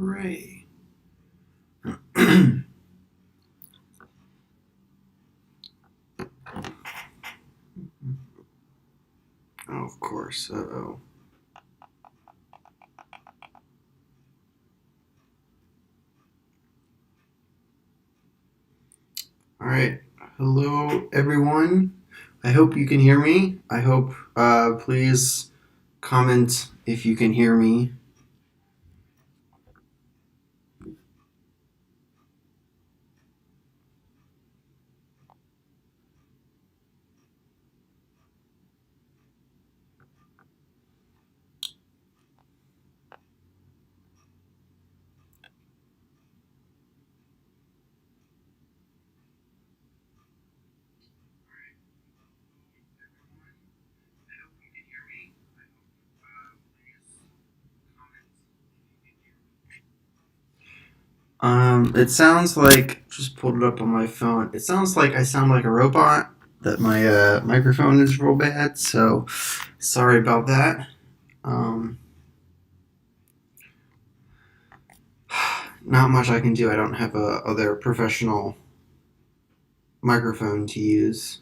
Hooray. Oh, of course. Uh-oh. All right. Hello, everyone. I hope you can hear me. I hope, please comment if you can hear me. It sounds like, just pulled it up on my phone. It sounds like I sound like a robot, that my microphone is real bad, so sorry about that. Not much I can do. I don't have a other professional microphone to use.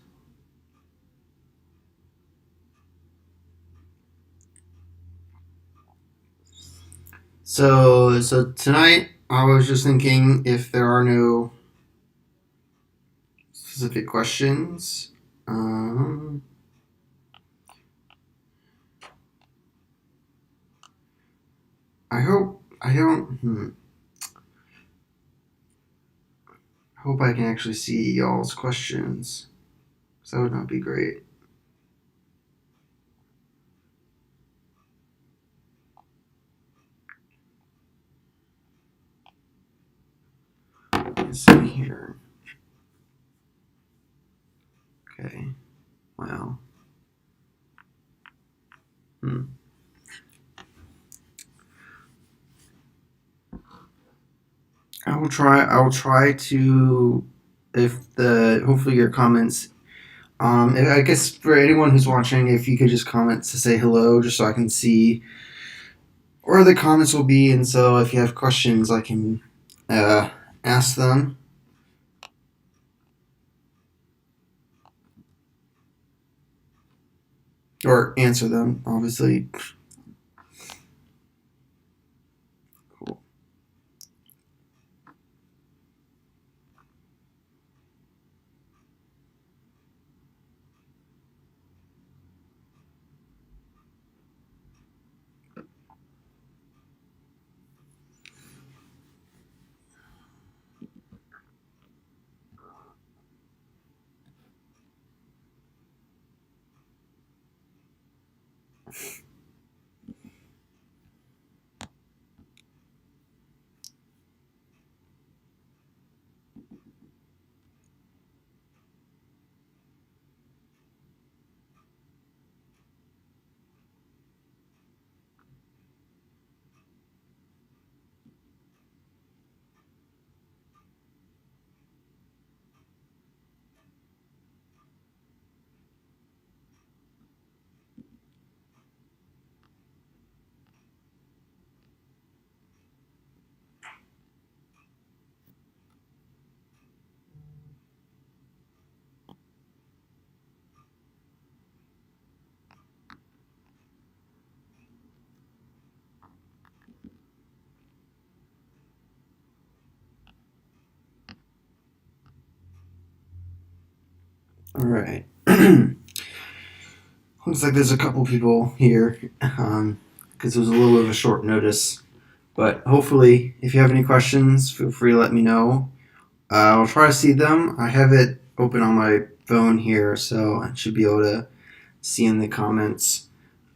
So tonight I was just thinking, if there are no specific questions, I hope I don't. I hope I can actually see y'all's questions. So that would not be great. Let's see here. Okay. Wow. I will try to, if the hopefully your comments. I guess for anyone who's watching, if you could just comment to say hello, just so I can see where the comments will be, and so if you have questions, I can ask them. Or answer them, obviously. Cool. All right. Looks like there's a couple people here, because it was a little bit of a short notice. But hopefully, if you have any questions, feel free to let me know. I'll try to see them. I have it open on my phone here, so I should be able to see in the comments.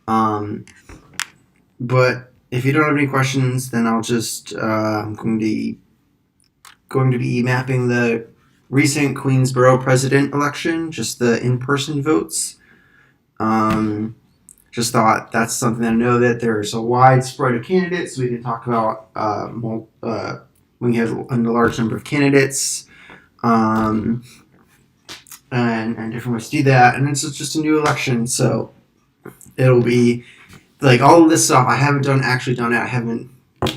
But if you don't have any questions, then I'll just I'm going to be mapping the recent Queensborough president election, just the in-person votes. Just thought that's something I know that there's a wide spread of candidates. We can talk about when you have a large number of candidates, and different ways to do that. And it's just a new election, so it'll be like all of this stuff. I haven't actually done it. I haven't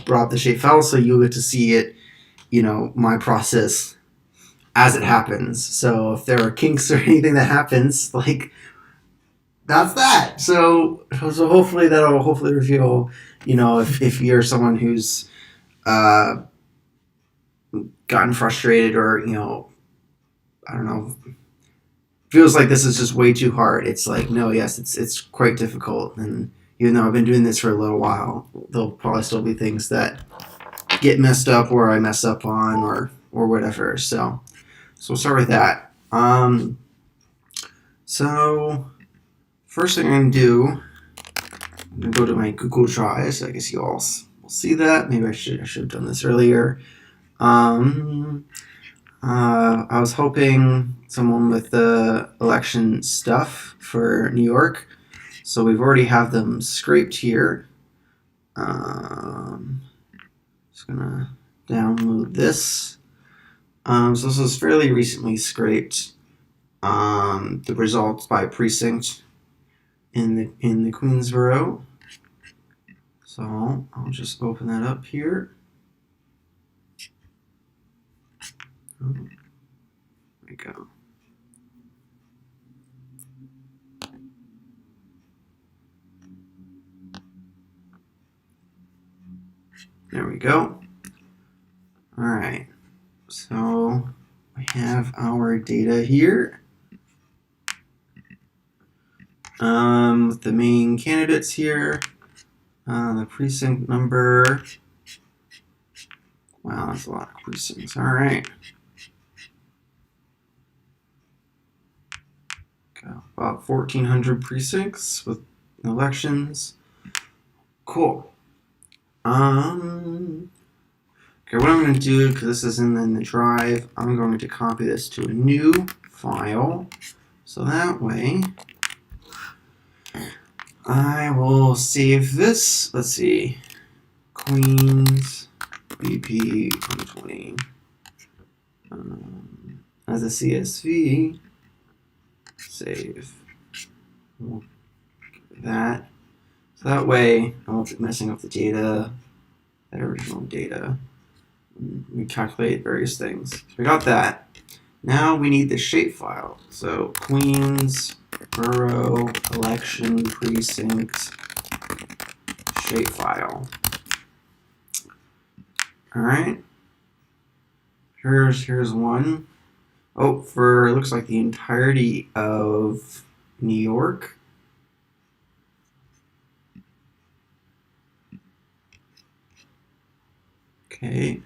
brought up the shapefile, so you get to see it, my process as it happens. So if there are kinks or anything that happens, like, that's that. So hopefully that'll hopefully reveal, if you're someone who's gotten frustrated, or I don't know, feels like this is just way too hard. It's like, no, yes, it's quite difficult, and even though I've been doing this for a little while, there'll probably still be things that get messed up, or I mess up on, or whatever. So we'll start with that. So first thing I'm gonna do, I'm gonna go to my Google Drive. So I guess you all will see that. Maybe I should have done this earlier. I was hoping someone with the election stuff for New York. So we've already have them scraped here. Just gonna download this. So this was fairly recently scraped. The results by precinct in the Queensboro. So I'll just open that up here. There we go. There we go. All right. So we have our data here. With the main candidates here. The precinct number. Wow, that's a lot of precincts. All right. Got about 1,400 precincts with elections. Cool. Okay, what I'm going to do, because this isn't in the drive, I'm going to copy this to a new file. So that way, I will save this. Let's see. Queens BP 2020 as a CSV. Save. We'll do that. So that way, I won't be messing up the data, that original data. We calculate various things. So we got that. Now we need the shapefile. So Queensboro election precinct shapefile. All right. Here's one. Oh, for looks like the entirety of New York. Okay.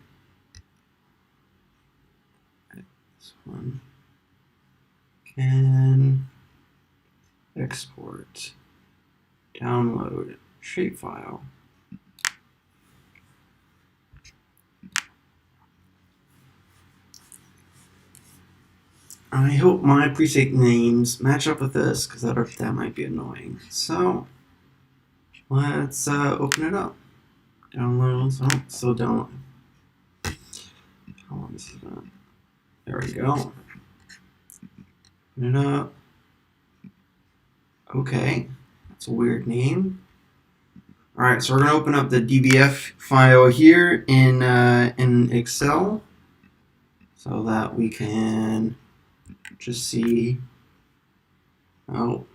This one can export, download shapefile. I hope my precinct names match up with this, because that might be annoying. So let's open it up. Downloads. Oh, still download. How long is this going? There we go. Open it up. Okay, that's a weird name. All right, so we're gonna open up the DBF file here in Excel, so that we can just see. Oh.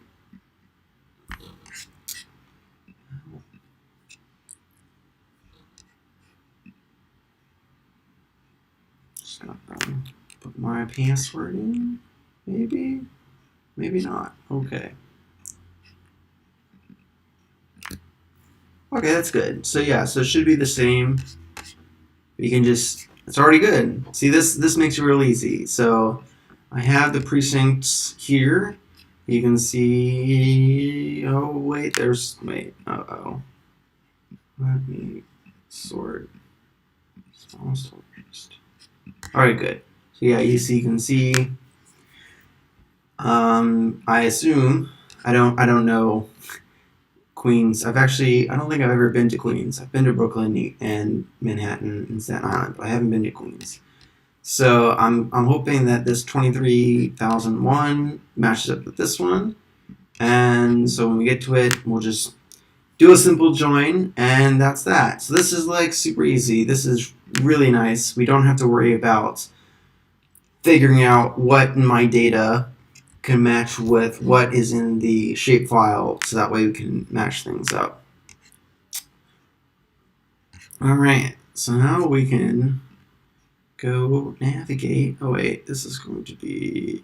Just gotta put my password in. Maybe not. Okay. Okay, that's good. So yeah, so it should be the same. You can just, it's already good. See, this makes it real easy. So I have the precincts here. You can see, oh wait, uh-oh. Let me sort. Small sort first. Alright, good. So yeah, you can see, I assume, I don't know Queens. I don't think I've ever been to Queens. I've been to Brooklyn and Manhattan and Staten Island, but I haven't been to Queens. So I'm hoping that this 23,001 matches up with this one. And so when we get to it, we'll just do a simple join, and that's that. So this is like super easy. This is really nice. We don't have to worry about figuring out what in my data can match with what is in the shapefile, so that way we can match things up. All right, so now we can go navigate. Oh wait, this is going to be,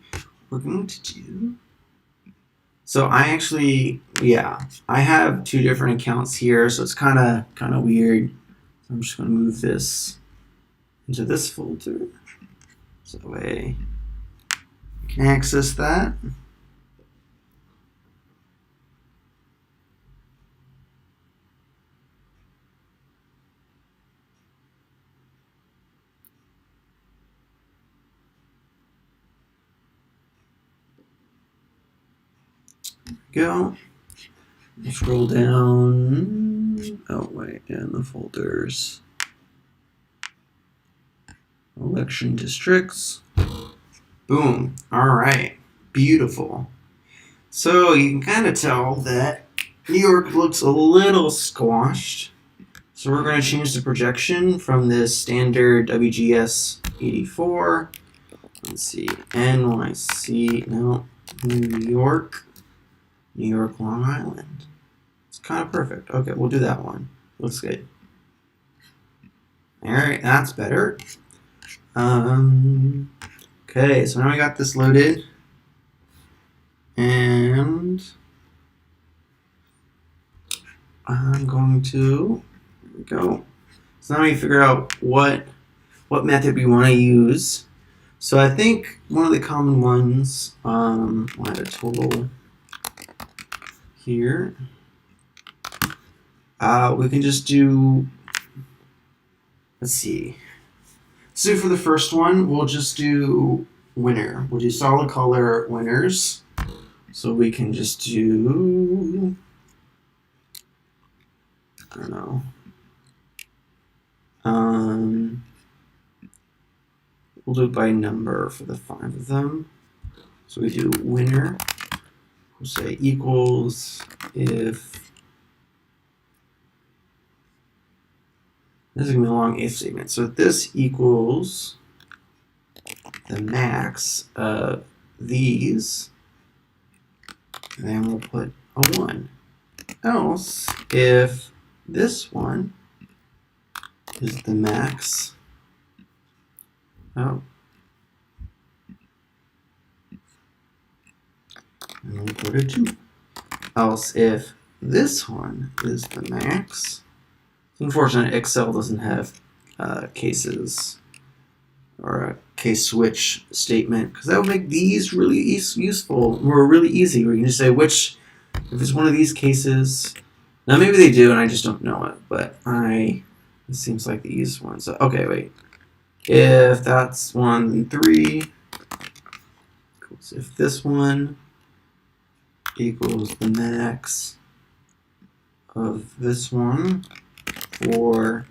we're going to do, so I actually, yeah, I have two different accounts here, so it's kind of weird. So I'm just going to move this into this folder, so that way I can access that. Go. Scroll down. Oh wait, in the folders. Election districts. Boom. All right. Beautiful. So you can kind of tell that New York looks a little squashed. So we're going to change the projection from this standard WGS 84. Let's see. NYC. No. New York, Long Island. It's kind of perfect. Okay, we'll do that one. Looks good. All right, that's better. Okay, so now we got this loaded, and I'm going to, here we go. So now we figure out what method we want to use. So I think one of the common ones, we'll add a total here. We can just do, let's see. So for the first one, we'll just do winner. We'll do solid color winners. So we can just do, I don't know. We'll do it by number for the 5 of them. So we do winner. We'll say equals if, this is going to be a long if statement. So if this equals the max of these, then we'll put a 1. Else, if this one is the max, oh, and we'll put a 2. Else, if this one is the max, unfortunately, Excel doesn't have cases or a case switch statement, because that would make these really useful or really easy. Where you can just say which, if it's one of these cases. Now maybe they do, and I just don't know it. But it seems like the easiest one. So okay, wait. If that's 1, then 3. Equals if this one equals the max of this one. 4,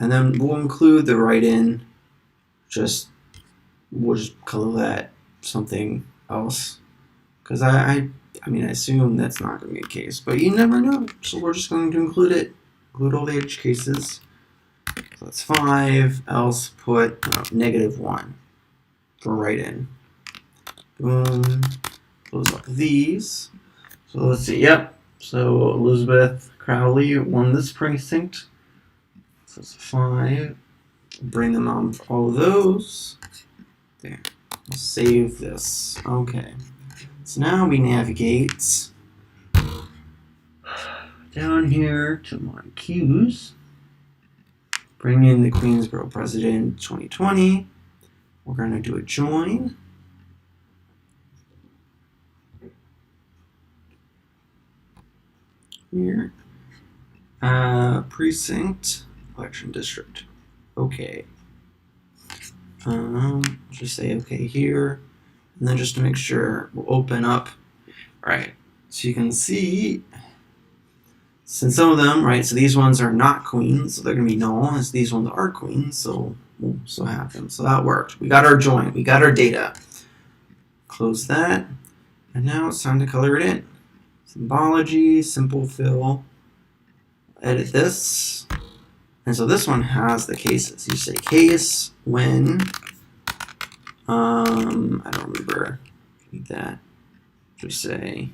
and then we'll include the write-in. We'll just color that something else, because I mean I assume that's not going to be a case, but you never know. So we're just going to include it. Include all the edge cases. So that's 5. Else put -1 for write-in. Boom. Close up these. So let's see. Yep. So Elizabeth Crowley won this precinct. So it's 5. Bring them on for all of those. There. We'll save this. Okay. So now we navigate down here to my queues. Bring in the Queensborough President 2020. We're going to do a join. Here. Precinct. Election district. Okay. Just say okay here, and then just to make sure, we'll open up. Right. So you can see, since some of them, right, so these ones are not queens, so they're going to be null, as these ones are queens, so we'll so have them. So that worked. We got our join. We got our data. Close that. And now it's time to color it in. Symbology, simple fill. edit this. And so this one has the cases. You say case when, I don't remember that. Just say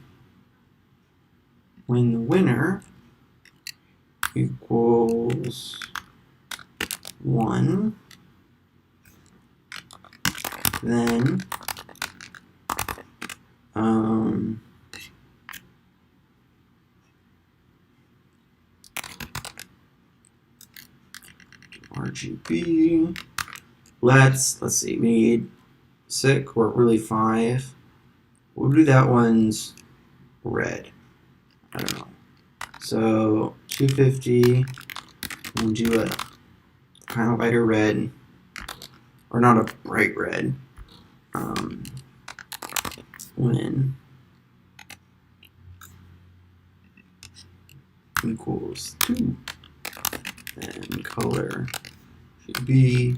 when the winner equals 1, then RGB. Let's see. We need 6 or really 5. We'll do that one's red. I don't know. So 250. We'll do a kind of lighter red, or not a bright red. When equals 2, and color should be,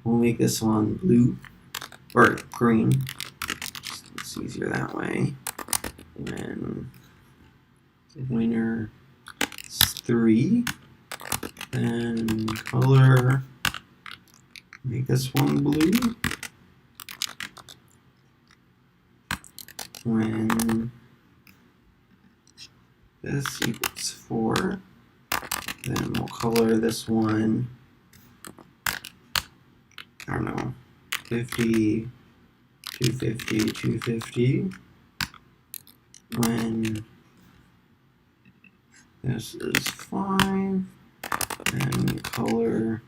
we'll make this one blue or green. It's easier that way. When winner is 3, and color, make this one blue. When this equals 4, then we'll color this one, I don't know, 50, 250, 250. When this is 5, and color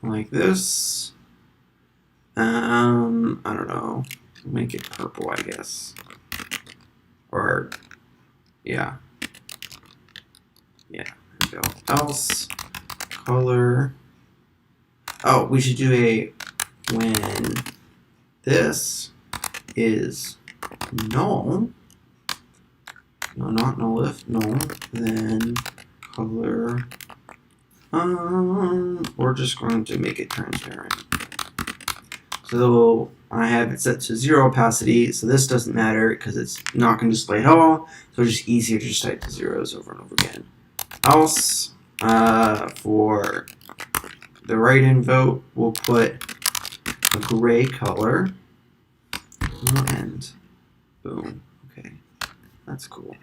like this. I don't know. Make it purple, I guess. Or, yeah. Yeah, there we go. Else, color. Oh, we should do a when this is null. No, not null if null. Then color. We're just going to make it transparent. So I have it set to 0 opacity, so this doesn't matter because it's not going to display at all. So it's just easier to just type the zeros over and over again. Else, for the write-in vote, we'll put a gray color. And boom. Okay, that's cool.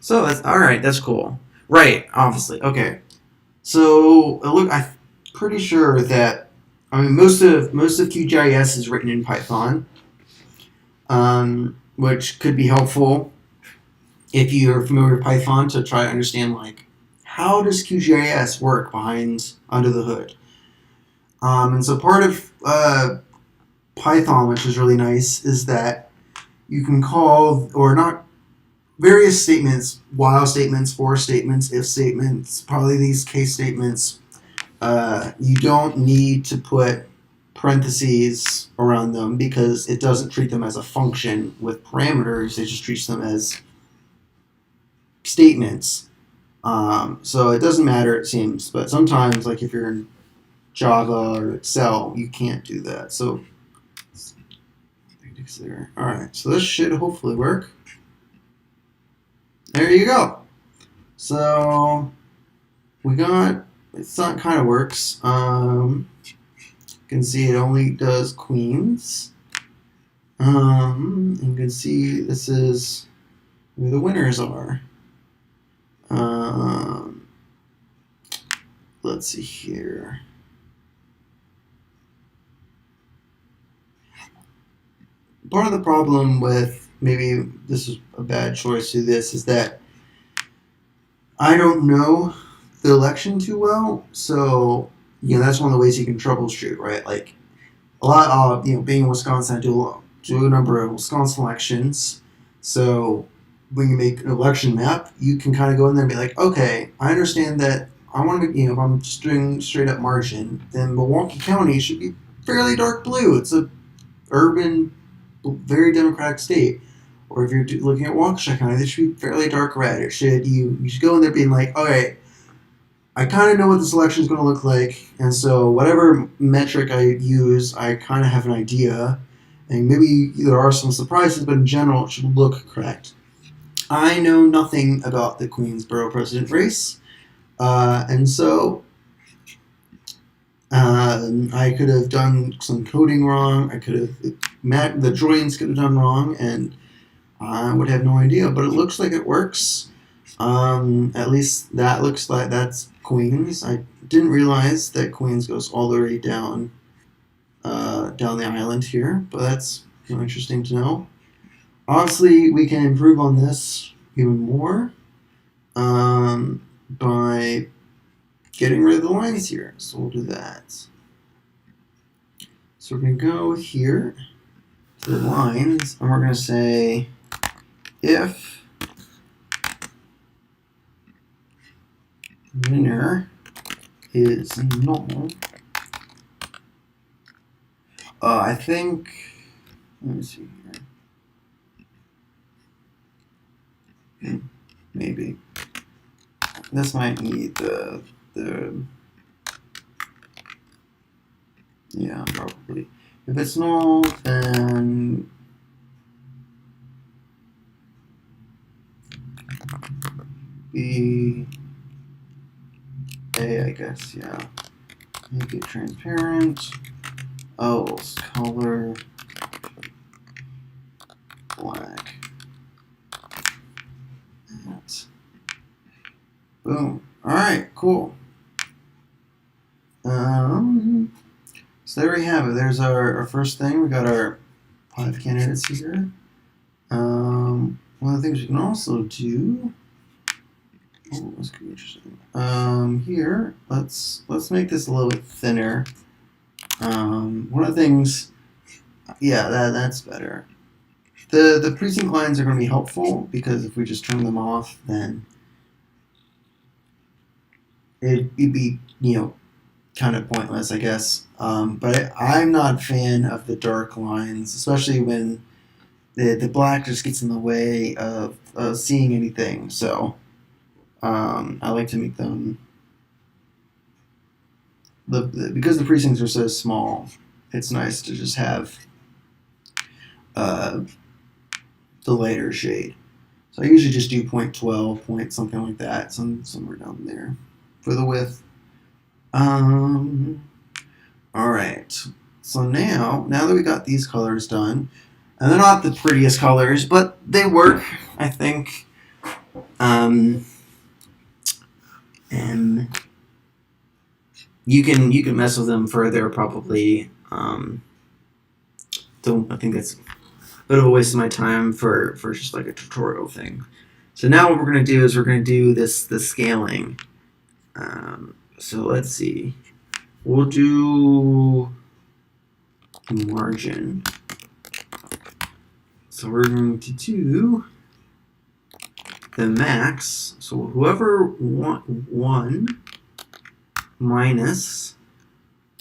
So that's all right. That's cool. Right. Obviously. Okay. So look, I'm pretty sure that. I mean, most of QGIS is written in Python, which could be helpful if you're familiar with Python to try to understand, like, how does QGIS work under the hood. And so part of Python, which is really nice, is that you can call, or not, various statements, while statements, for statements, if statements, probably these case statements. You don't need to put parentheses around them because it doesn't treat them as a function with parameters. It just treats them as statements. So it doesn't matter, it seems. But sometimes, like if you're in Java or Excel, you can't do that. So there. All right. So this should hopefully work. There you go. So we got. It's not kind of works. You can see it only does queens. You can see this is where the winners are. Let's see here. Part of the problem with, maybe this is a bad choice to this, is that I don't know the election too well, so that's one of the ways you can troubleshoot, right? Like a lot of being in Wisconsin, I do a number of Wisconsin elections. So when you make an election map, you can kind of go in there and be like, okay, I understand that I want to, if I'm just doing straight up margin, then Milwaukee County should be fairly dark blue. It's a urban, very democratic state. Or if you're looking at Waukesha County, this should be fairly dark red. You should go in there being like, okay, I kind of know what this election is going to look like, and so whatever metric I use, I kind of have an idea, and maybe there are some surprises, but in general, it should look correct. I know nothing about the Queensborough president race, and so I could have done some coding wrong. I could have the joins could have done wrong, and I would have no idea. But it looks like it works. At least that looks like that's Queens. I didn't realize that Queens goes all the way down down the island here, but that's interesting to know. Obviously, we can improve on this even more by getting rid of the lines here. So we'll do that. So we're going to go here to the lines, and we're going to say if winner is null, I think, let me see here. Maybe. This might need the yeah, probably. If it's null, then B A, I guess, yeah. Make it transparent. Oh, color black. That. Boom. Alright, cool. So there we have it. There's our first thing. We got our 5 candidates here. One of the things we can also do. Oh, this could be interesting. Here, let's make this a little bit thinner. One of the things, yeah, that's better. The precinct lines are going to be helpful because if we just turn them off, then it'd be kind of pointless, I guess. But I'm not a fan of the dark lines, especially when the black just gets in the way of seeing anything. So I like to make them because the precincts are so small. It's nice to just have the lighter shade. So I usually just do 0.12, point something like that, somewhere down there for the width. All right. So now that we got these colors done, and they're not the prettiest colors, but they work, I think. And you can mess with them further, probably. I think that's a bit of a waste of my time for just like a tutorial thing. So now what we're going to do is we're going to do the scaling. So let's see. We'll do margin. So we're going to do the max. So whoever won minus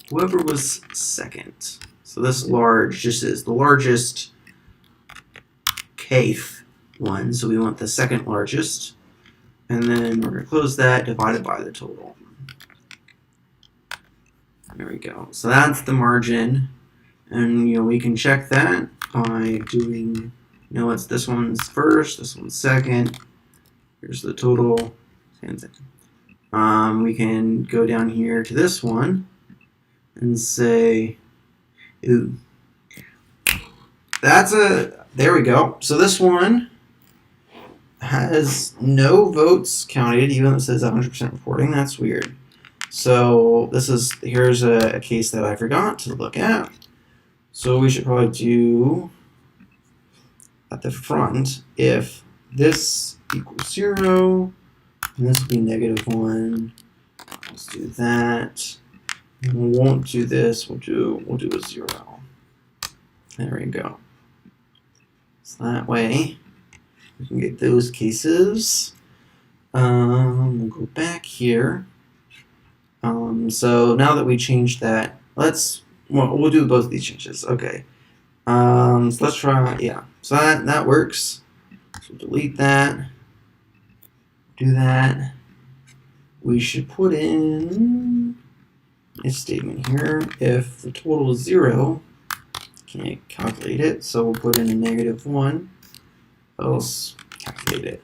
whoever was second. So this large just is the largest kth one. So we want the second largest. And then we're going to close that divided by the total. There we go. So that's the margin. And we can check that by doing, it's this one's first, this one's second. Here's the total. We can go down here to this one and say, ooh, there we go. So this one has no votes counted, even though it says 100% reporting. That's weird. So here's a case that I forgot to look at. So we should probably do at the front if this equals 0, and this will be -1. Let's do that. And we won't do this. We'll do a 0. There we go. So that way we can get those cases. We'll go back here. So now that we changed that, we'll do both of these changes. Okay. So let's try, yeah. So that works. So delete that. Do that. We should put in a statement here. If the total is 0, can't calculate it, so we'll put in a -1. Else calculate it.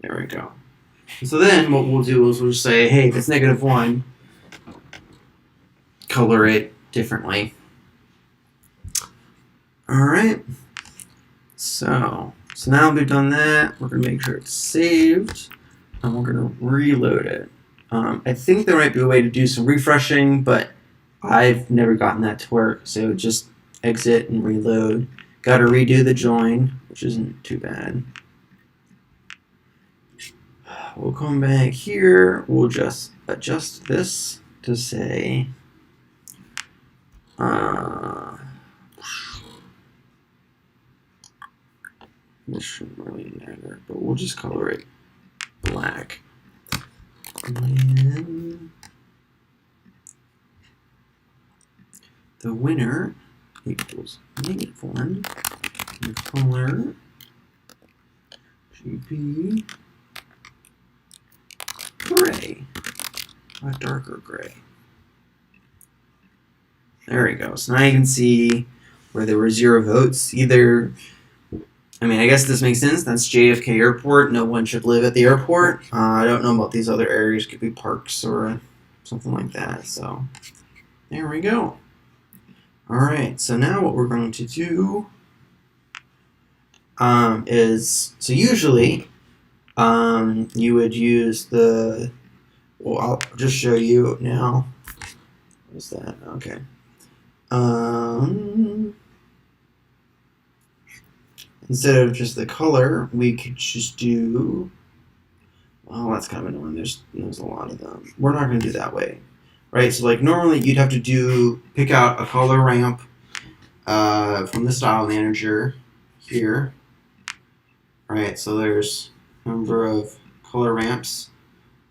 There we go. So then what we'll do is we'll just say, hey, if it's -1, color it differently. All right. So now we've done that, we're going to make sure it's saved, and we're going to reload it. I think there might be a way to do some refreshing, but I've never gotten that to work, so just exit and reload. Got to redo the join, which isn't too bad. We'll come back here, we'll just adjust this to say this shouldn't really matter, but we'll just color it black. And the winner equals -1. The color should be gray, a darker gray. There we go. So now you can see where there were 0 votes. Either, I mean, I guess this makes sense. That's JFK Airport. No one should live at the airport. I don't know about these other areas. Could be parks or something like that. So there we go. All right. So now what we're going to do is, so usually you would use the, well, I'll just show you now. What is that? Okay. Instead of just the color, we could just do, well, that's kind of annoying. There's a lot of them. We're not going to do that way, right? So like normally you'd have to pick out a color ramp from the style manager here, right? So there's a number of color ramps,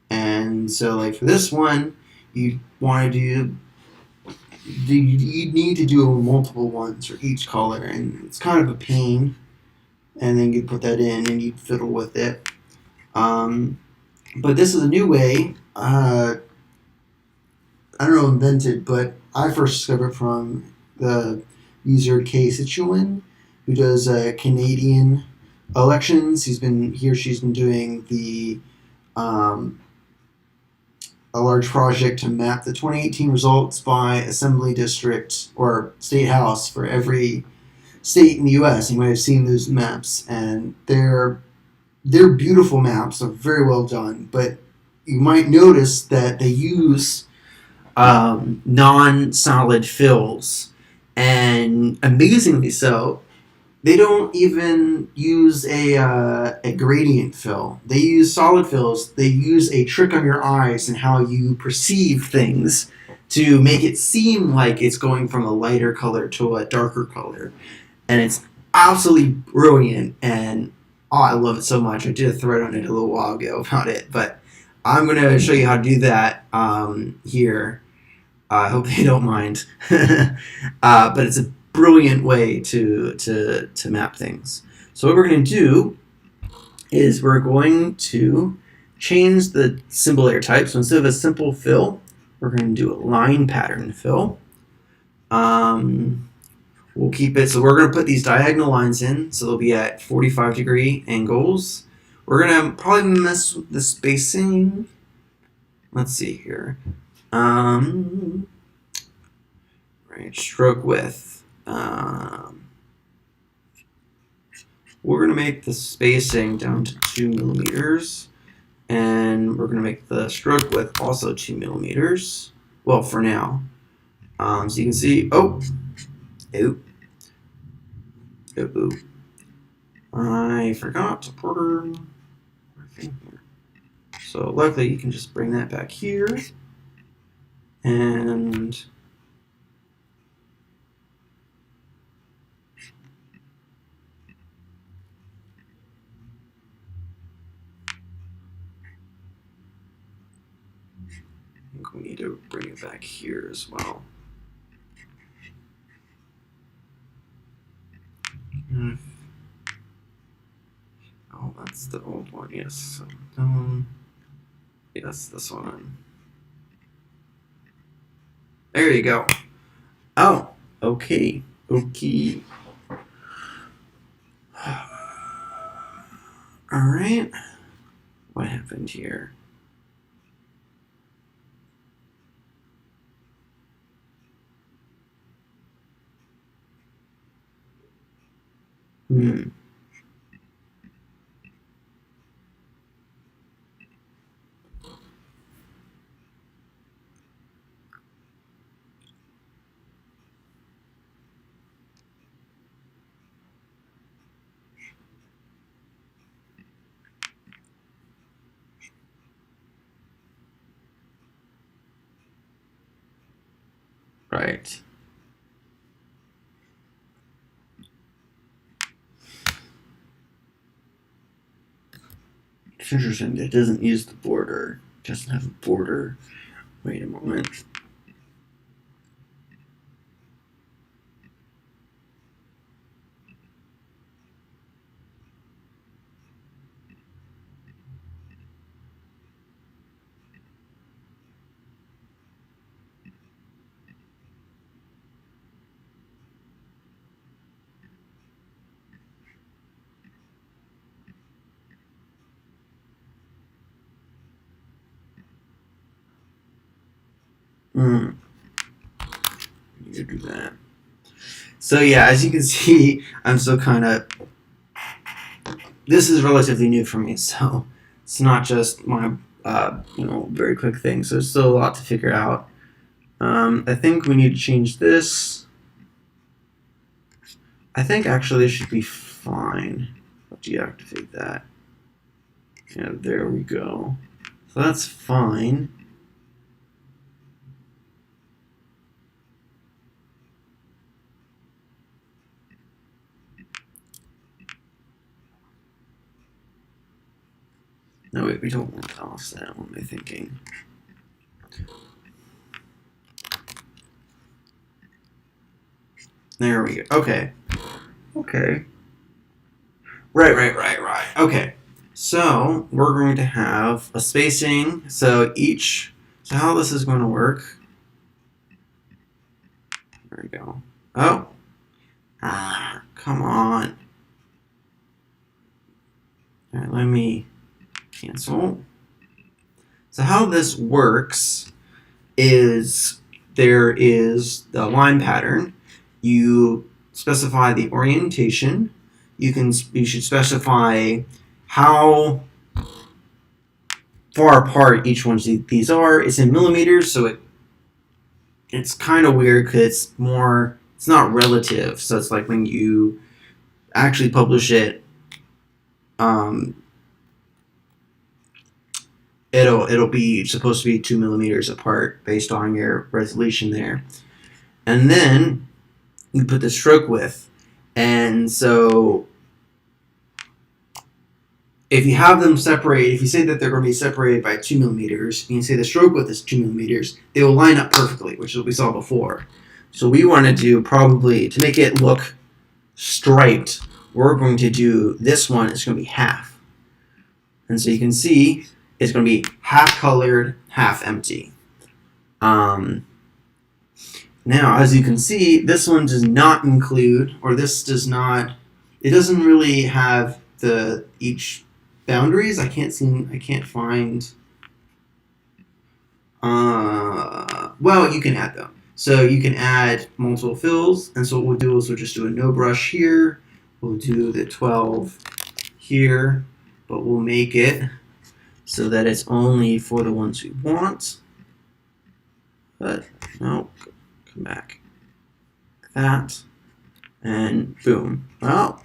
and so like for this one, you want to do, you need to do multiple ones for each color, and it's kind of a pain. And then you put that in and you fiddle with it. But this is a new way. I don't know, invented, but I first discovered from the user K Situan, who does Canadian elections. She's been doing the a large project to map the 2018 results by assembly district or state house for every state in the U.S. You might have seen those maps, and they're beautiful maps. They're very well done, but you might notice that they use non-solid fills, and amazingly so. They don't even use a gradient fill. They use solid fills. They use a trick on your eyes and how you perceive things to make it seem like it's going from a lighter color to a darker color. And it's absolutely brilliant, and I love it so much. I did a thread on it a little while ago about it, but I'm going to show you how to do that here. I hope they don't mind. But it's a brilliant way to map things. So what we're going to do is we're going to change the symbol layer type. So instead of a simple fill, we're going to do a line pattern fill. We'll keep it, so we're going to put these diagonal lines in, so they'll be at 45-degree angles. We're going to probably mess with the spacing. Let's see here. Right, stroke width. We're going to make the spacing down to 2 millimeters, and we're going to make the stroke width also 2 millimeters. Well, for now. So you can see, I forgot to put her here. So luckily you can just bring that back here, and I think we need to bring it back here as well. Oh, that's the old one, yes. Yes, this one. There you go. Oh, okay. All right. What happened here? Right. It's interesting. It doesn't use the border. It doesn't have a border. Wait a moment. I need to do that. So yeah, as you can see, I'm still kind of. This is relatively new for me, so it's not just my very quick thing. So there's still a lot to figure out. I think we need to change this. I think actually this should be fine. I'll deactivate that. Yeah, there we go. So that's fine. No, wait, we don't want to offset. What am I thinking? There we go. Okay. Okay. Right. Okay. So we're going to have a spacing. So how this is going to work. There we go. Oh. Come on. All right, let me cancel. So how this works is there is the line pattern. You specify the orientation. You should specify how far apart each one of these are. It's in millimeters, so it's kind of weird because it's not relative. So it's like when you actually publish it, it'll be supposed to be 2 millimeters apart based on your resolution there. And then you put the stroke width. And so if you have them separate, if you say that they're going to be separated by 2 millimeters, and you say the stroke width is 2 millimeters, they will line up perfectly, which is what we saw before. So we want to do probably, to make it look striped, we're going to do this one, it's going to be half. And so you can see it's going to be half colored, half empty. Now, as you can see, this one does not include, or this does not, it doesn't really have each boundaries. I can't find, well, you can add them. So you can add multiple fills, and so what we'll do is we'll just do a no brush here, we'll do the 12 here, but we'll make it so that it's only for the ones we want. But, no, come back. Like that. And boom. Well,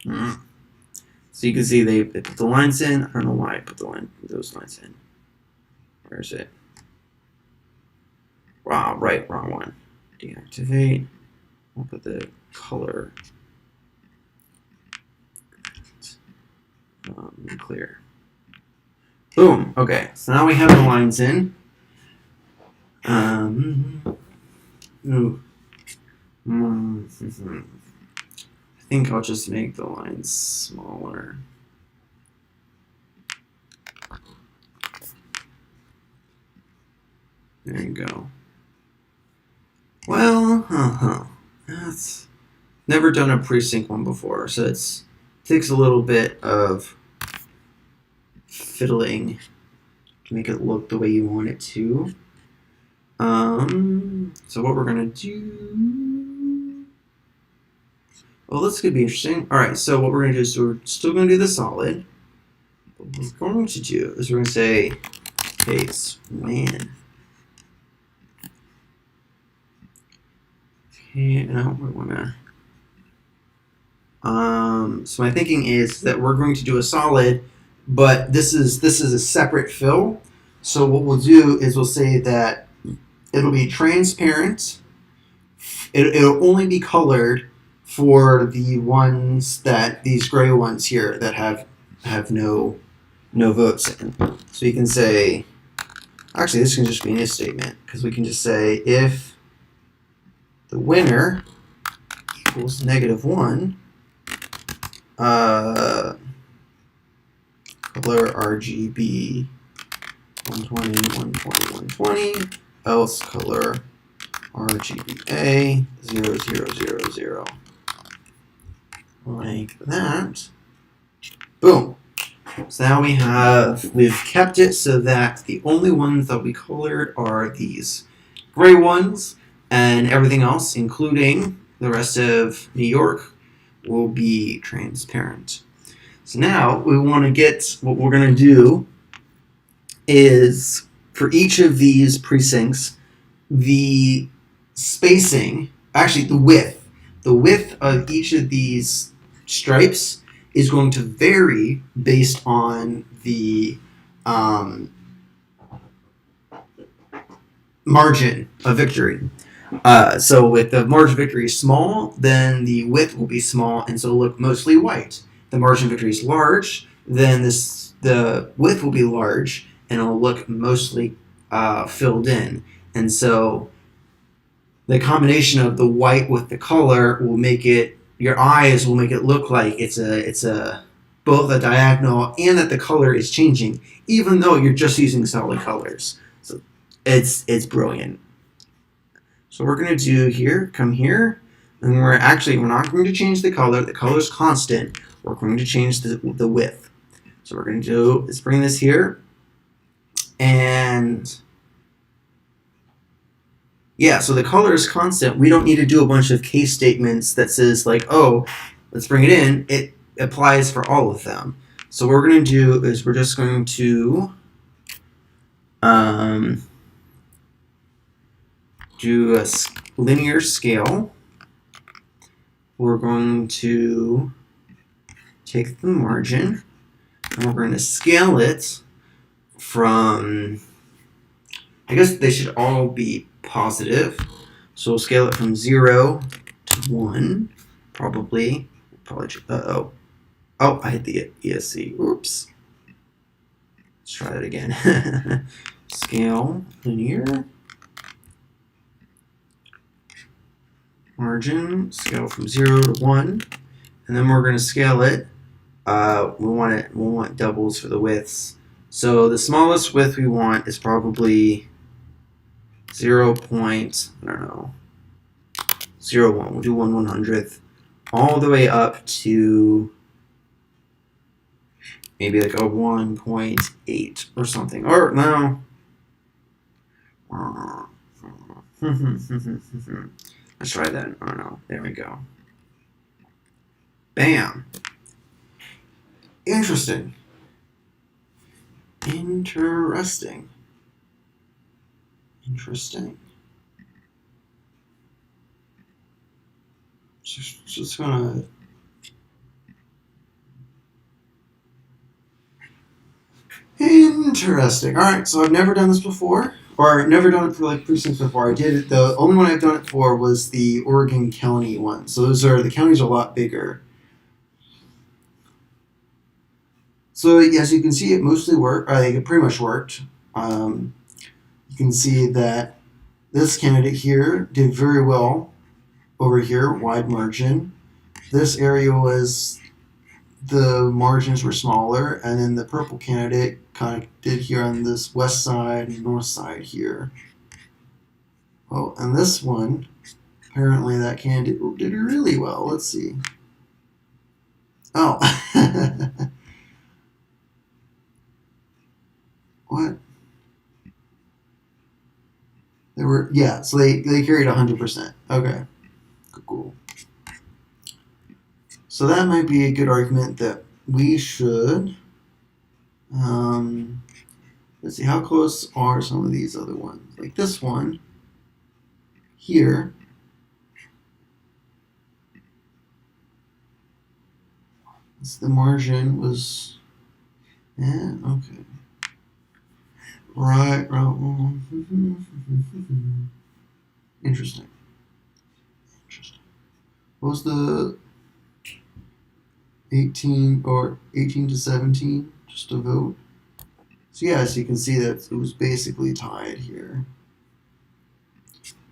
so you can see they put the lines in. I don't know why I put those lines in. Where is it? Wow, right, wrong one. Deactivate. We'll put the color clear. Boom. Okay, so now we have the lines in. I think I'll just make the lines smaller. There you go. Well, that's never done a pre-sync one before, so it takes a little bit of fiddling to make it look the way you want it to. So what we're gonna do? Well, this could be interesting. All right, so what we're gonna do is we're still gonna do the solid. What we're going to do is we're gonna say case man. Okay, now we wanna. So my thinking is that we're going to do a solid, but this is a separate fill. So what we'll do is we'll say that it'll be transparent. It'll only be colored for the ones that these gray ones here that have no votes in. So you can say, actually this can just be an if statement because we can just say if the winner equals -1, color RGB 120, 120, 120, else color RGBA 0, 0, 0, 0. Like that. Boom. So now we've kept it so that the only ones that we colored are these gray ones, and everything else, including the rest of New York, will be transparent. So now we want to get, what we're going to do is for each of these precincts, the spacing, actually the width of each of these stripes is going to vary based on the margin of victory. So if the margin of victory is small, then the width will be small, and so it'll look mostly white. The margin of victory is large, then the width will be large, and it'll look mostly filled in. And so the combination of the white with the color will make it, your eyes will make it look like it's a both a diagonal and that the color is changing, even though you're just using solid colors. So it's brilliant. So we're going to do here, come here, and we're not going to change the color. The color is constant. We're going to change the width. So what we're going to do is bring this here, and yeah, so the color is constant. We don't need to do a bunch of case statements that says like, oh, let's bring it in. It applies for all of them. So what we're going to do is we're just going to do a linear scale. We're going to take the margin and we're going to scale it from, I guess they should all be positive. So we'll scale it from 0 to 1, probably, oh, I hit the ESC, oops. Let's try that again. Scale, linear, margin, scale from 0 to 1, and then we're going to scale it. We want doubles for the widths. So the smallest width we want is probably 0. I don't know, 0.1. We'll do 1/100th, all the way up to maybe like a 1.8 or something. Or no. Let's try that. Oh no, there we go. Bam. Interesting. Interesting. Interesting. Just gonna. Interesting. All right, so I've never done this before, or never done it for like precincts before. I did it. The only one I've done it for was the Oregon County one. So the counties are a lot bigger. So as you can see, it mostly worked. I think it pretty much worked. You can see that this candidate here did very well over here, wide margin. This area was, the margins were smaller, and then the purple candidate kind of did here on this west side and north side here. Oh, and this one, apparently that candidate did really well. Let's see. Oh. What? They were, yeah, so they carried 100%. Okay, cool. So that might be a good argument that we should, let's see, how close are some of these other ones? Like this one here. The margin was, yeah, okay. Right. Interesting. What was the 18 to 17? Just a vote. So yeah, so you can see that it was basically tied here.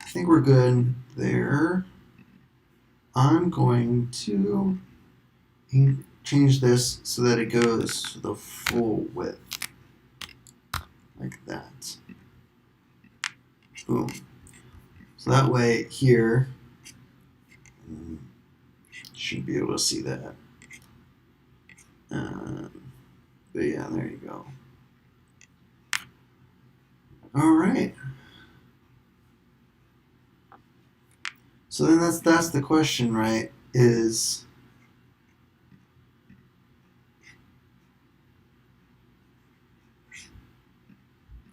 I think we're good there. I'm going to change this so that it goes to the full width. Like that. Boom. So that way here, you should be able to see that. But yeah, there you go. All right. So then that's the question, right? Is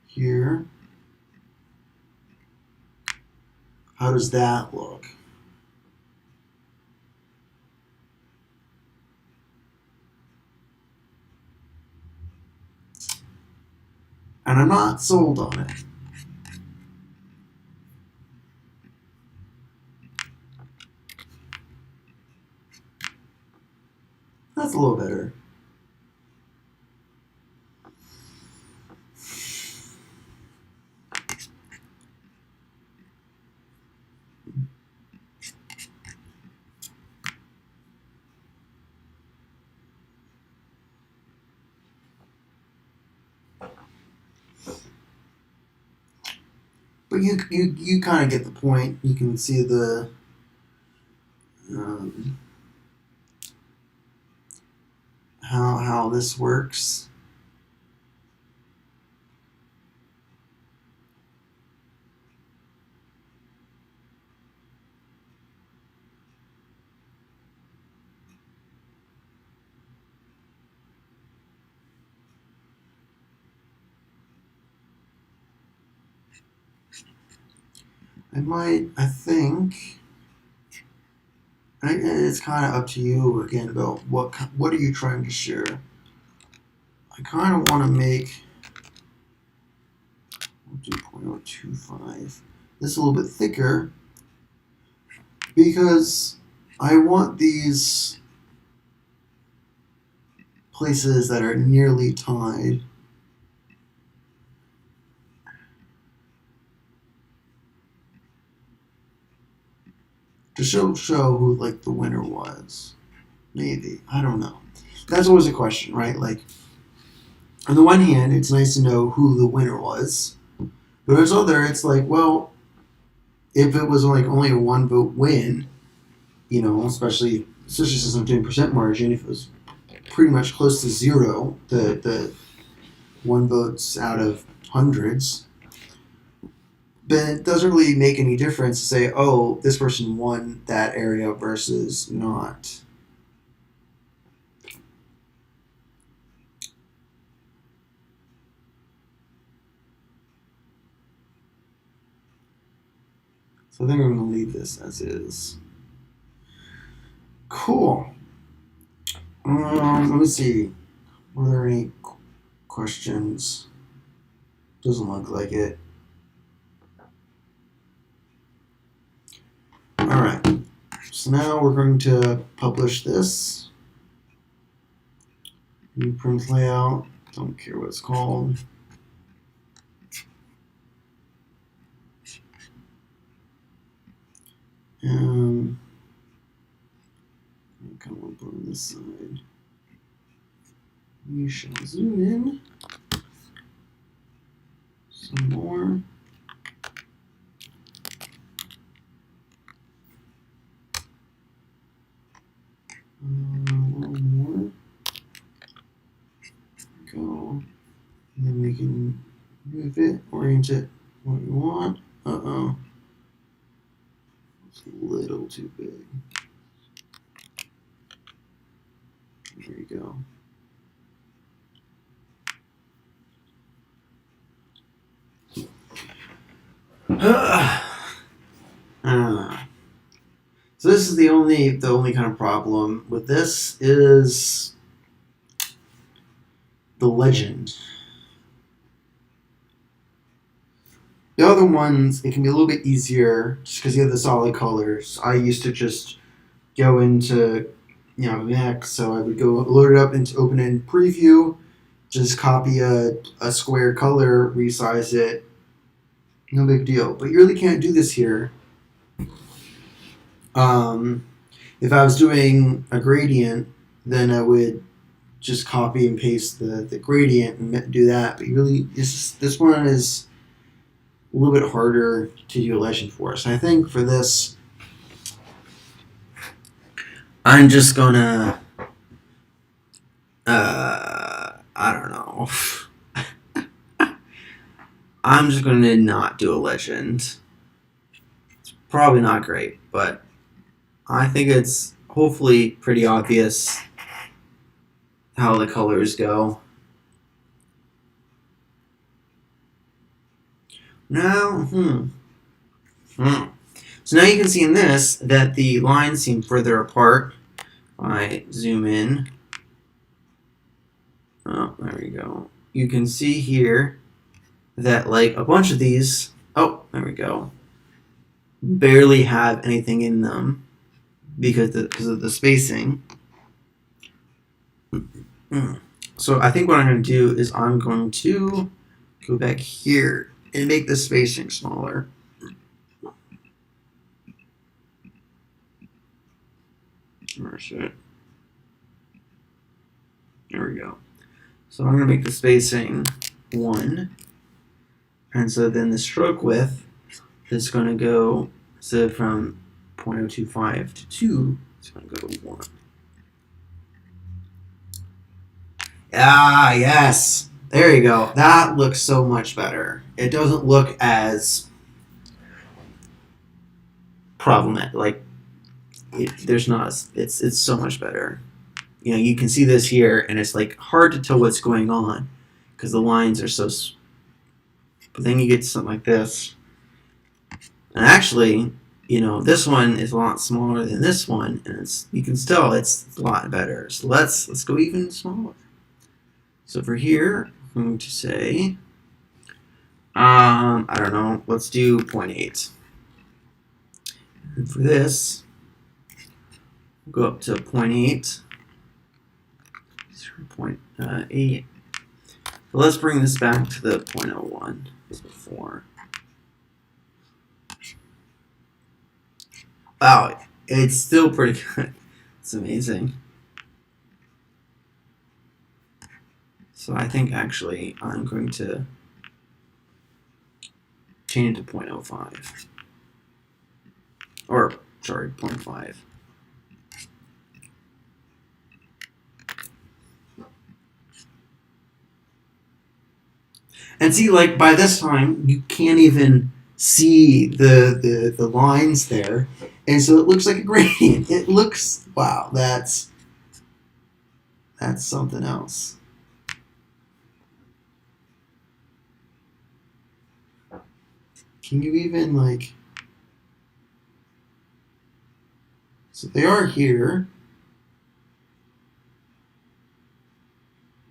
here, how does that look? And I'm not sold on it. That's a little better. But you kind of get the point. You can see the how this works. I think it's kind of up to you again about what are you trying to share. I kind of want to make 2.025 this a little bit thicker because I want these places that are nearly tied to show who like the winner was. Maybe, I don't know. That's always a question, right? Like on the one hand, it's nice to know who the winner was, but there's other. It's like, well, if it was like only a one vote win, especially since I'm doing percent margin, if it was pretty much close to zero, the one votes out of hundreds, then it doesn't really make any difference to say, oh, this person won that area versus not. So I think I'm going to leave this as is. Cool. Let me see. Were there any questions? Doesn't look like it. All right. So now we're going to publish this. New print layout. Don't care what it's called. Come up on this side. We shall zoom in some more. A little more. Go. And then we can move it, orient it what you want. Uh-oh. It's a little too big. There you go. So this is the only kind of problem with this is the legend. The other ones, it can be a little bit easier just because you have the solid colors. I used to just go into, Mac, so I would go load it up into open in preview, just copy a square color, resize it, no big deal. But you really can't do this here. If I was doing a gradient, then I would just copy and paste the gradient and do that. But you really, this one is a little bit harder to do a legend for. So I think for this, I'm just gonna, I don't know. I'm just gonna not do a legend. It's probably not great, but I think it's hopefully pretty obvious how the colors go. Now, So now you can see in this that the lines seem further apart. I zoom in. Oh, there we go. You can see here that like a bunch of these, oh, there we go, barely have anything in them because of the spacing. So I think what I'm going to do is I'm going to go back here and make the spacing smaller. Merge it. There we go. So I'm going to make the spacing 1. And so then the stroke width is going to go, so from 0.025 to 2, it's going to go to 1. Ah, yes. There you go. That looks so much better. It doesn't look as problematic. Like, there's not. It's so much better. You can see this here, and it's like hard to tell what's going on because the lines are so. But then you get something like this, and actually, this one is a lot smaller than this one, and you can tell it's a lot better. So let's go even smaller. So for here, I'm going to say, I don't know, let's do 0.8. And for this, we'll go up to 0.8, 0.8. So let's bring this back to the 0.01 as before. Wow, it's still pretty good. It's amazing. So I think actually I'm going to change it to 0.05. Or, sorry, 0.5. And see, like, by this time, you can't even see the lines there. And so it looks like a gradient. It looks, wow, that's something else. Can you even, like... So they are here.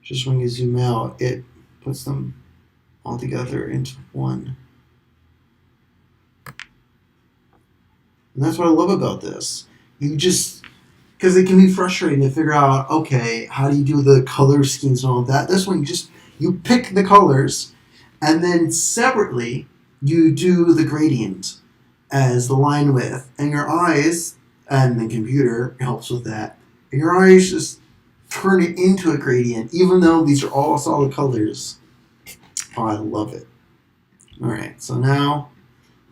Just when you zoom out, it puts them all together into one. And that's what I love about this. You just, because it can be frustrating to figure out, okay, how do you do the color schemes and all of that? This one, you pick the colors, and then separately, you do the gradient as the line width. And your eyes, and the computer helps with that, and your eyes just turn it into a gradient, even though these are all solid colors. Oh, I love it. Alright, so now,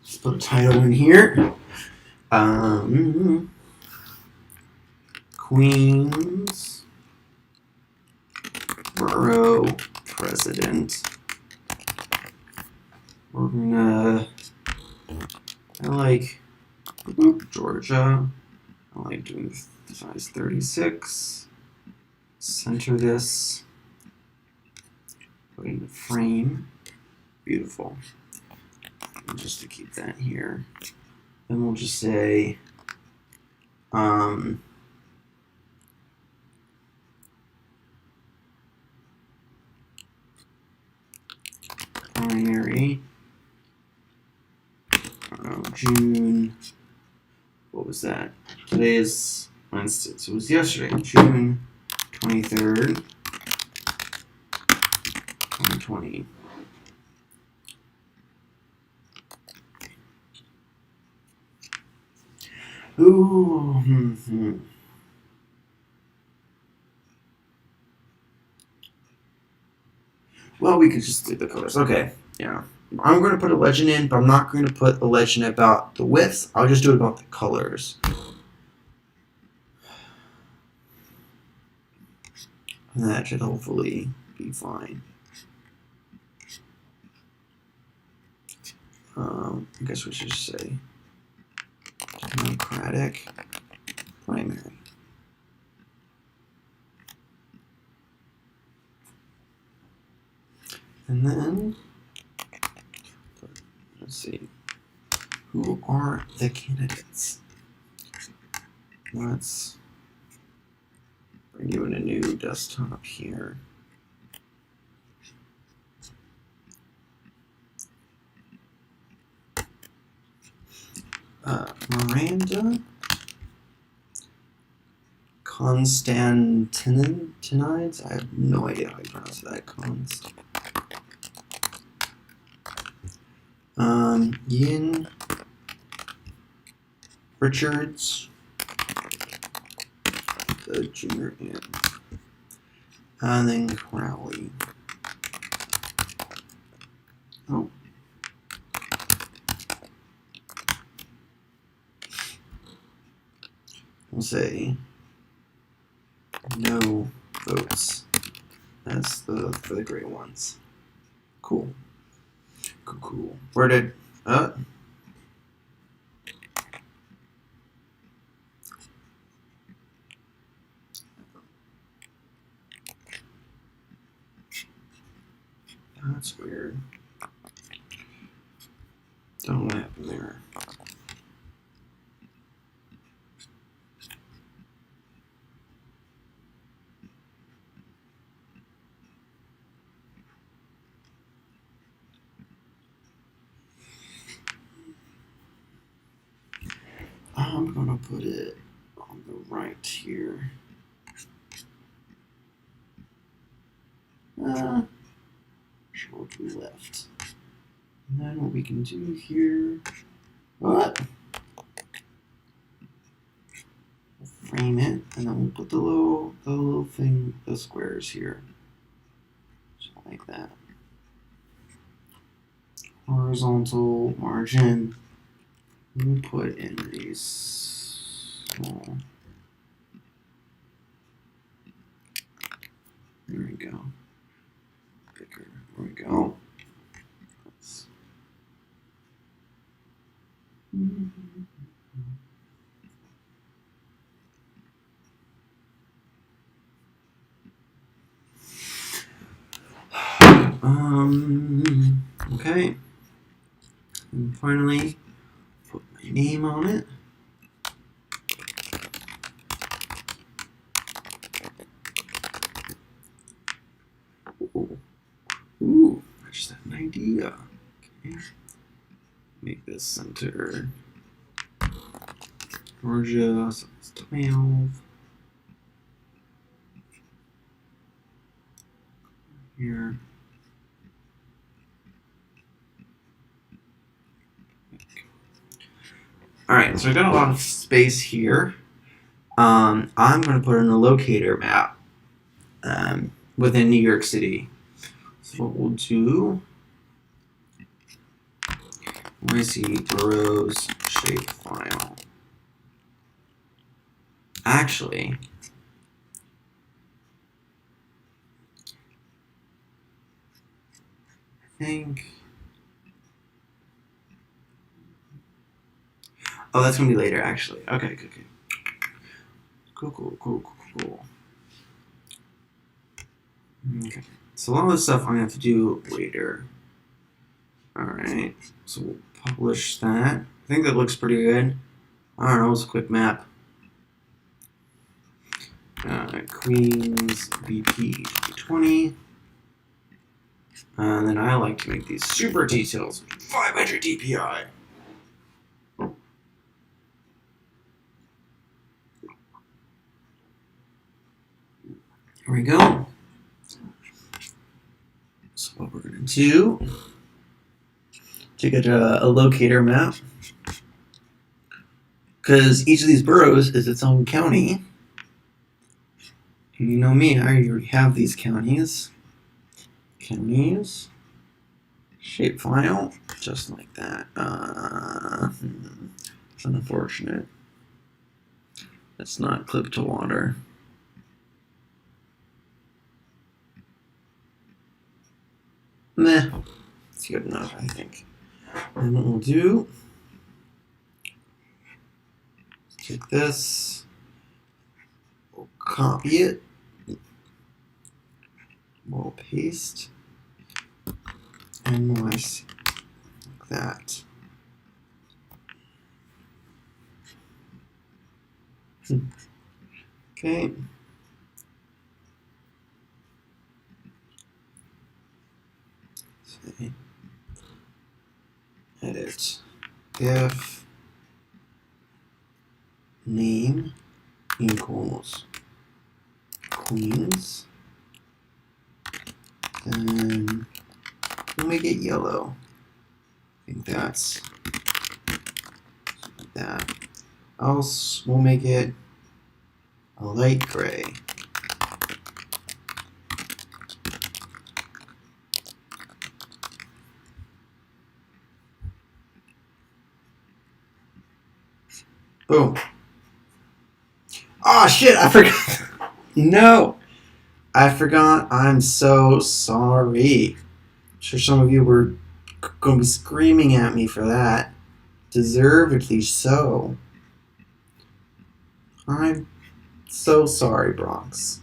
let's put a title in here. Queensboro President we're gonna, I like Georgia. I like doing the size 36. Center this. Put in the frame. Beautiful. And just to keep that here. Then we'll just say, primary, June, what was that? Today is Wednesday, so it was yesterday, June 23rd, 2020. Ooh, Well, we could just do the colors. Okay, yeah. I'm going to put a legend in, but I'm not going to put a legend about the widths. I'll just do it about the colors. And that should hopefully be fine. I guess we should just say Democratic primary. And then, let's see, who are the candidates? Let's bring you in a new desktop here. Miranda Constantinides. I have no idea how you pronounce that. Ian Richards, the junior and then Crowley. Oh. We'll say no votes as for the gray ones. Cool. Cool. Where did that's weird. Don't know what happened there. I'm gonna put it on the right here. Show to the left. And then what we can do here. What? We'll frame it, and then we'll put the little thing, the squares here. Just like that. Horizontal margin. We'll put in these small. There we go. Bigger. There we go. Okay. And finally, put my name on it. Ooh, I just had an idea. Okay. Make this center Georgia, so it's 12. Here. Alright, so I've got a lot of space here. I'm going to put in a locator map within New York City. So what we'll do, let me see, Burroughs shapefile. Actually, I think Oh, that's gonna be later, actually. Okay, good. Cool. Okay. So a lot of this stuff I'm gonna have to do later. Alright. So we'll publish that. I think that looks pretty good. I don't know, it's a quick map. Queens BP 20. And then I like to make these super details. 500 DPI. Here we go. So what we're going to do, to get a locator map, because each of these boroughs is its own county. And you know me, I already have these counties. Counties. Shapefile, just like that. It's unfortunate. That's not clip to water. Meh. It's good enough, I think. And what we'll do, take this, we'll copy it, we'll paste, and like that. Okay. Say, edit, if name equals Queens, then we'll make it yellow. I think that's like that. Else we'll make it a light gray. Boom. Oh shit, I forgot. No, I forgot. I'm so sorry. I'm sure some of you were going to be screaming at me for that. Deservedly so. I'm so sorry, Bronx.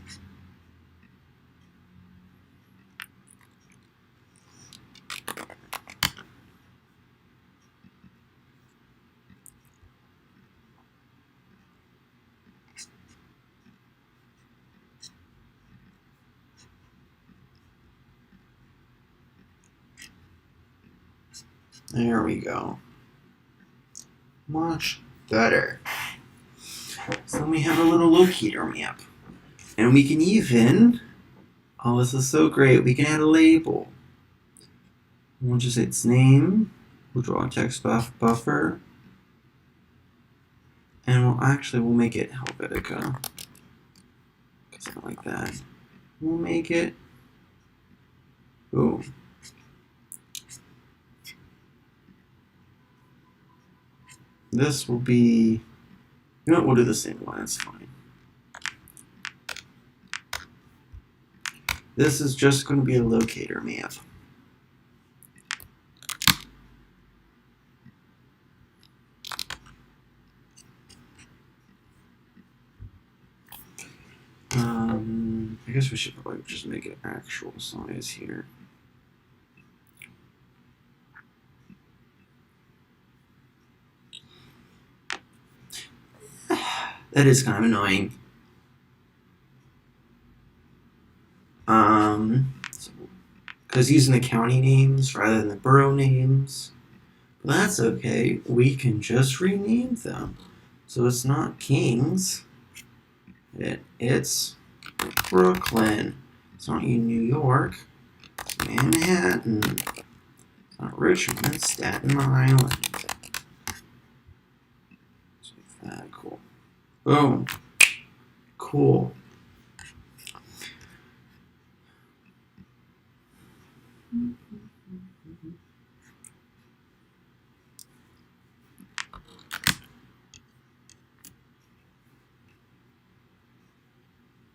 There we go. Much better. So then we have a little locator map. And we can even, oh, this is so great, we can add a label. We'll just say its name. We'll draw a text buffer. And we'll make it Helvetica. Something like that. We'll make it, boom. This will be, you know what, we'll do the same one, that's fine. This is just going to be a locator map. I guess we should probably just make it actual size here. That is kind of annoying. Because using the county names rather than the borough names. But that's okay. We can just rename them. So it's not Kings. It's Brooklyn. It's not New York. It's Manhattan. It's not Richmond. It's Staten Island. So that cool. Boom. Cool.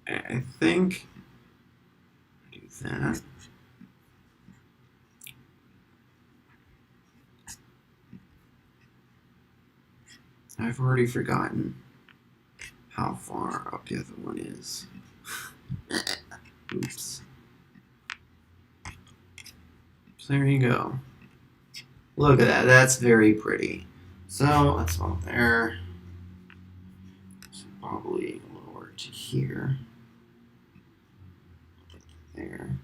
I think do that. I've already forgotten how far up the other one is. Oops. So there you go. Look at that. That's very pretty. So let's go there. So probably lower to here. There.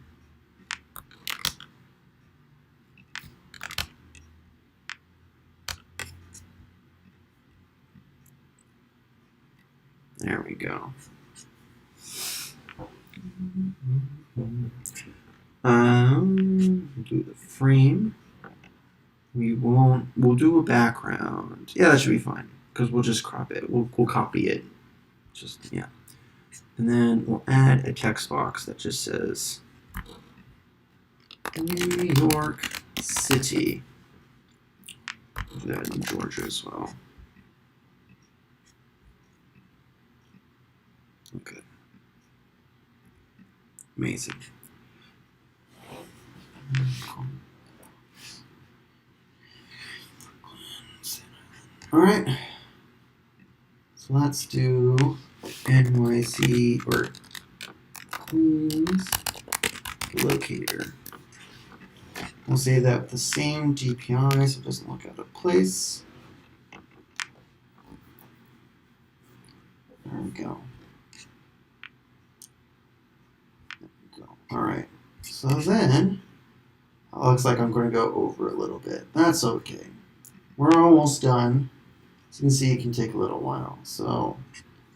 There we go. Do the frame. We'll do a background. Yeah, that should be fine. Because we'll just crop it. We'll copy it. Just, yeah. And then we'll add a text box that just says New York City. We'll do that in Georgia as well. Okay. Amazing. All right. So let's do NYC or Queens locator. We'll save that with the same DPI so it doesn't look out of place. There we go. All right. So then, it looks like I'm going to go over a little bit. That's okay. We're almost done. As you can see, it can take a little while. So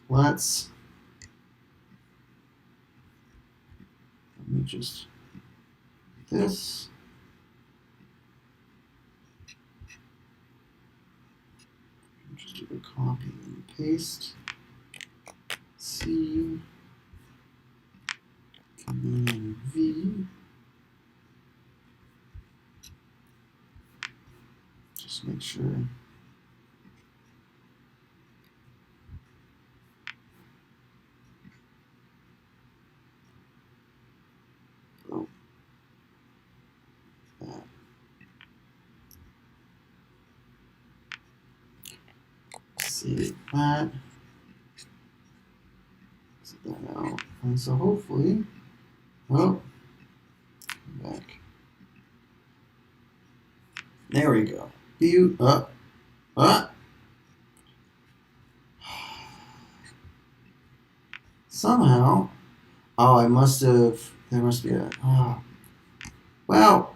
let me just do this. Just do the copy and paste. C, Command V. Just make sure. Oh, that. Save that. Set that out. And so hopefully, oh, come back. There we go. Somehow, oh, there must be a, oh, well,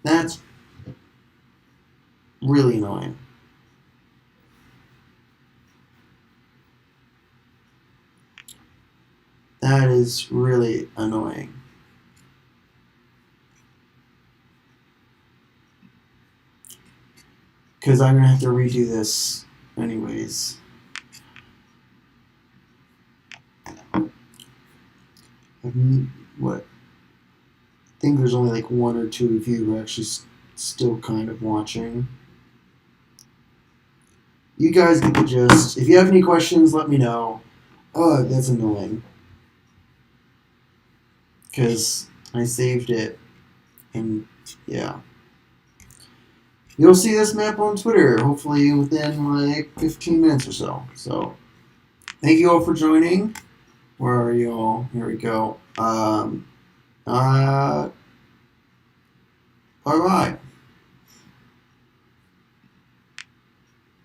that's really annoying. That is really annoying. Because I'm going to have to redo this anyways. What? I think there's only like one or two of you who are actually still kind of watching. You guys get the gist. If you have any questions, let me know. Oh, that's annoying. Because I saved it, and yeah. You'll see this map on Twitter, hopefully within like 15 minutes or so. So, thank you all for joining. Where are you all? Here we go. Bye-bye.